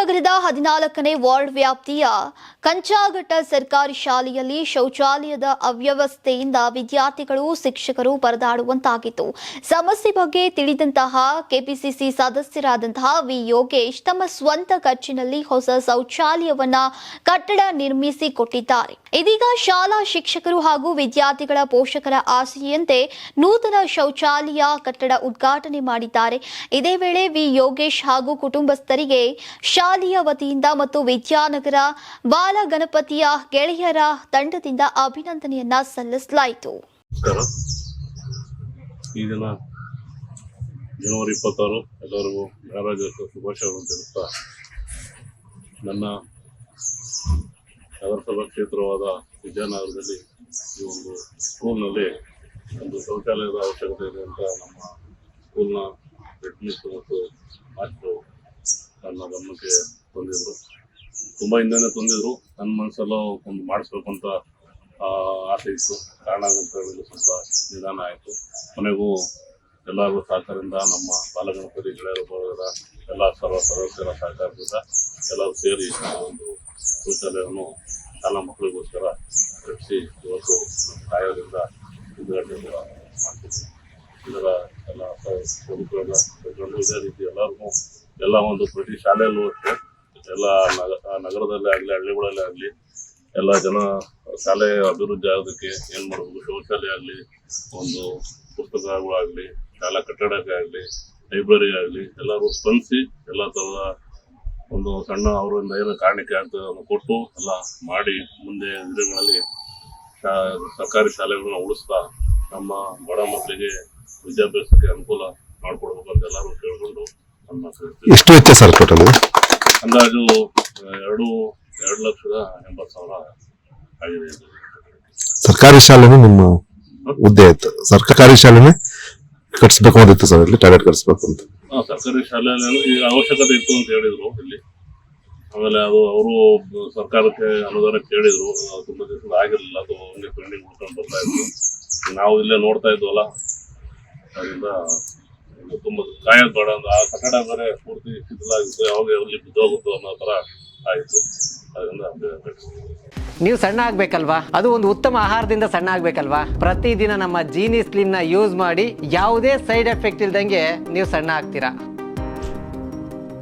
ನಗರದ 14ನೇ ವಾರ್ಡ್ ವ್ಯಾಪ್ತಿಯ ಕಂಚಾಘಟ್ಟ ಸರ್ಕಾರಿ ಶಾಲೆಯಲ್ಲಿ ಶೌಚಾಲಯದ ಅವ್ಯವಸ್ಥೆಯಿಂದ ವಿದ್ಯಾರ್ಥಿಗಳು ಶಿಕ್ಷಕರು ಪರದಾಡುವಂತಾಗಿತ್ತು. ಸಮಸ್ಯೆ ಬಗ್ಗೆ ತಿಳಿದಂತಹ ಕೆಪಿಸಿಸಿ ಸದಸ್ಯರಾದಂತಹ ವಿ ಯೋಗೇಶ್ ತಮ್ಮ ಸ್ವಂತ ಖರ್ಚಿನಲ್ಲಿ ಹೊಸ ಶೌಚಾಲಯವನ್ನ ಕಟ್ಟಡ ನಿರ್ಮಿಸಿ ಕೊಟ್ಟಿದ್ದಾರೆ. ಇದೀಗ ಶಾಲಾ ಶಿಕ್ಷಕರು ಹಾಗೂ ವಿದ್ಯಾರ್ಥಿಗಳ ಪೋಷಕರ ಆಸೆಯಂತೆ ನೂತನ ಶೌಚಾಲಯ ಕಟ್ಟಡ ಉದ್ಘಾಟನೆ ಮಾಡಿದ್ದಾರೆ. ಇದೇ ವೇಳೆ ವಿ ಯೋಗೇಶ್ ಹಾಗೂ ಕುಟುಂಬಸ್ಥರಿಗೆ ಶಾಲೆಯ ವತಿಯಿಂದ ಮತ್ತು ವಿದ್ಯಾನಗರ ಬಾಲಗಣಪತಿಯ ಗೆಳೆಯರ ತಂಡದಿಂದ ಅಭಿನಂದನೆಯನ್ನ ಸಲ್ಲಿಸಲಾಯಿತು. ಈ ದಿನ ಜನವರಿ 26 ಎಲ್ಲರಿಗೂ ಗಣರಾಜ್ಯೋತ್ಸವ ಶುಭಾಶಯಗಳನ್ನು ತಿಳಿಸ್ತಾ, ನನ್ನ ನಗರಸಭಾ ಕ್ಷೇತ್ರವಾದ ವಿದ್ಯಾನಗರದಲ್ಲಿ ಈ ಒಂದು ಸ್ಕೂಲ್ನಲ್ಲಿ ಒಂದು ಶೌಚಾಲಯದ ಅವಶ್ಯಕತೆ ಇದೆ ಅಂತ ನಮ್ಮ ಸ್ಕೂಲ್ನ ಹೆಡ್ಮಿಸ್ ಮತ್ತು ಮಾಸ್ಟ್ರು ನನ್ನ ಗಮನಕ್ಕೆ ತಂದಿದ್ರು. ತುಂಬ ಹಿಂದೆನೇ ತಂದಿದ್ರು. ನನ್ನ ಮನಸ್ಸಲ್ಲೂ ಒಂದು ಮಾಡಿಸ್ಬೇಕು ಅಂತ ಆಸೆ ಇತ್ತು. ಕಾರಣ ಅಂತ ಹೇಳಲು ಸ್ವಲ್ಪ ನಿಧಾನ ಆಯಿತು. ಕೊನೆಗೂ ಎಲ್ಲರೂ ಸಹಕಾರದಿಂದ ನಮ್ಮ ಬಾಲಗಣಪತಿ ಗೆಳೆಯರ ಬಳಗದ ಎಲ್ಲ ಸರ್ವ ಸದಸ್ಯರ ಸಹಕಾರದಿಂದ ಎಲ್ಲರೂ ಸೇರಿ ಒಂದು ಶೌಚಾಲಯವನ್ನು ಶಾಲಾ ಮಕ್ಕಳಿಗೋಸ್ಕರ ಕಟ್ಟಿಸಿ ಇವತ್ತು ಸಹಾಯದಿಂದ ಉದ್ಘಾಟನೆ ಮಾಡ್ತಿದ್ವಿ. ಇದರ ಎಲ್ಲ ಸದುಪಯೋಗ ತಗೊಂಡು ಇದೇ ರೀತಿ ಎಲ್ಲರಿಗೂ ಎಲ್ಲ ಒಂದು ಪ್ರತಿ ಶಾಲೆಯಲ್ಲೂ ಅಷ್ಟೇ ಎಲ್ಲ ನಗರದಲ್ಲೇ ಆಗಲಿ ಹಳ್ಳಿಗಳಲ್ಲೇ ಆಗಲಿ ಎಲ್ಲ ಜನ ಶಾಲೆ ಅಭಿವೃದ್ಧಿ ಆಗೋದಕ್ಕೆ ಏನು ಮಾಡಬೇಕು, ಶೌಚಾಲಯ ಆಗಲಿ, ಒಂದು ಪುಸ್ತಕಗಳಾಗಲಿ, ಶಾಲಾ ಕಟ್ಟಡಕ್ಕೆ ಆಗಲಿ, ಲೈಬ್ರರಿ ಆಗಲಿ ಎಲ್ಲರೂ ಸ್ಪಂದಿಸಿ ಎಲ್ಲ ಥರದ ಒಂದು ಸಣ್ಣ ಅವರಿಂದ ಏನು ಕಾರಣಕ್ಕೆ ಆಗ್ತದೆ ಕೊಟ್ಟು ಎಲ್ಲ ಮಾಡಿ ಮುಂದೆ ದಿನಗಳಲ್ಲಿ ಸರ್ಕಾರಿ ಶಾಲೆಗಳನ್ನ ಉಳಿಸ್ತಾ ನಮ್ಮ ಬಡ ಮಕ್ಕಳಿಗೆ ವಿದ್ಯಾಭ್ಯಾಸಕ್ಕೆ ಅನುಕೂಲ ಮಾಡಿಕೊಡ್ಬೇಕು ಅಂತ ಎಲ್ಲರೂ ಕೇಳಿಕೊಂಡು ಎಷ್ಟು ವೆಚ್ಚ ಸರ್ ಟೋಟಲ್? ಅಂದಾಜು 2,80,000 ಆಗಿದೆ. ಸರ್ಕಾರಿ ಶಾಲೆನೇ ನಿಮ್ಮ ಹುದ್ದೆ ಆಯ್ತು? ಸರ್ಕಾರಿ ಶಾಲೆನೇ ಕಟ್ಸ್ಬೇಕು ಅಂದಿತ್ತು ಸರ್, ಇಲ್ಲಿ ಟಾಯ್ಲೆಟ್ ಕಟ್ಸ್ಬೇಕು ಅಂತ? ಸರ್ಕಾರಿ ಶಾಲೆಯಲ್ಲಿ ಈಗ ಅವಶ್ಯಕತೆ ಇತ್ತು ಅಂತ ಹೇಳಿದ್ರು ಇಲ್ಲಿ. ಆಮೇಲೆ ಅದು ಅವರು ಸರ್ಕಾರಕ್ಕೆ ಅನುದಾನ ಕೇಳಿದ್ರು, ತುಂಬಾ ದಿವಸ ಆಗಿರಲಿಲ್ಲ, ಅದು ಹಂಗೆ ಪೆಂಡಿಂಗ್ ಉಳ್ಕೊಂಡು ಬರ್ತಾ ಇದ್ರು. ನಾವು ಇಲ್ಲೇ ನೋಡ್ತಾ ಇದ್ವಲ್ಲ, ಅದರಿಂದ ತುಂಬ ಕಾಯೋದು ಬೇಡ ಅಂತ ಆ ಕಟ್ಟಡ ಬೇರೆ ಪೂರ್ತಿ ಶಿಥಿಲಾಗಿತ್ತು, ಯಾವಾಗ ಎಲ್ಲಿ ಬಿದ್ದೋಗುತ್ತೋ ಅನ್ನೋ ಥರ ಆಯಿತು. ಅದರಿಂದ ನೀವು ಸಣ್ಣ ಆಗ್ಬೇಕಲ್ವಾ? ಅದು ಒಂದು ಉತ್ತಮ ಆಹಾರದಿಂದ ಸಣ್ಣ ಆಗ್ಬೇಕಲ್ವಾ? ಪ್ರತಿದಿನ ನಮ್ಮ ಜೀನಿ ಸ್ಲಿಮ್ ನ ಯೂಸ್ ಮಾಡಿ ಯಾವುದೇ ಸೈಡ್ ಎಫೆಕ್ಟ್ ಇಲ್ದಂಗೆ ನೀವು ಸಣ್ಣ ಆಗ್ತೀರಾ.